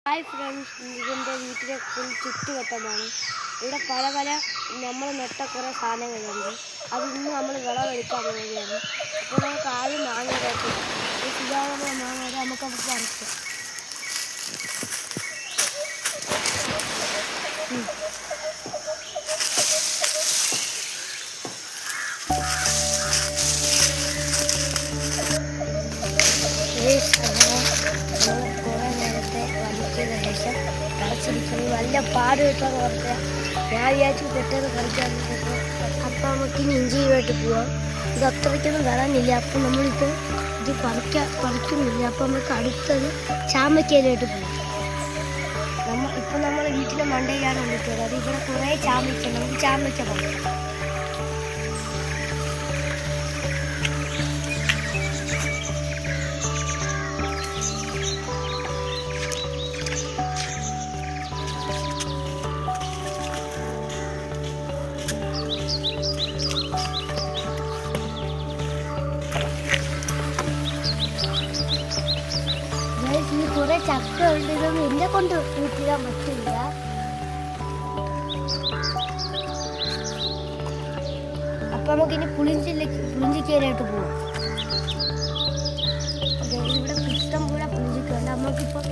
Hi friends, ഇതിൻ്റെ വീട്ടിലെ full ചുറ്റുവട്ടമാണ്. ഇവിടെ പല പല നമ്മൾ നട്ട കുറേ സാധനങ്ങളുണ്ട്. അതിന്ന് നമ്മൾ വിളവെടുക്കാൻ പോവുകയാണ്. അപ്പോൾ നമുക്ക് ആദ്യം മാങ്ങ കേട്ടോ, ഈ സുധാകരണ മാങ്ങ നമുക്കത് പറിക്കാം. കുറേ നേരത്തെ വലിച്ചതിന് ശേഷം പറിച്ചിരിക്കുന്നത് നല്ല പാട് കിട്ടുമെന്ന് പറഞ്ഞാൽ ഞാൻ വിചാരിച്ചു പെട്ടെന്ന് പറിക്കാൻ. അപ്പം നമുക്ക് ഇഞ്ചിയുമായിട്ട് പോവാം. ഇത് അത്രയ്ക്കൊന്നും വരാനില്ല. അപ്പം നമ്മളിപ്പോൾ ഇത് പറിക്കുന്നില്ല. അപ്പം നമുക്ക് അടുത്തത് ചാമക്കയിലോട്ട് പോകാം. ഇപ്പം നമ്മൾ വീട്ടിലെ മണ്ടയിലാണ് നിൽക്കുന്നത്. അത് ഇവിടെ കുറേ ചാമയ്ക്ക, നമുക്ക് ചാമയ്ക്ക പറിക്കാം. കുറെ ചക്ക ഉണ്ട്. ഇതൊന്നും എന്നെ കൊണ്ട് കൂട്ടിടാൻ പറ്റില്ല. അപ്പൊ നമുക്കിനി പുളിഞ്ചിക്കയിലോട്ട് പോവാം. ഇവിടെ ഇഷ്ടം പോലെ പുളിഞ്ചിക്കുണ്ട്. നമുക്കിപ്പോൾ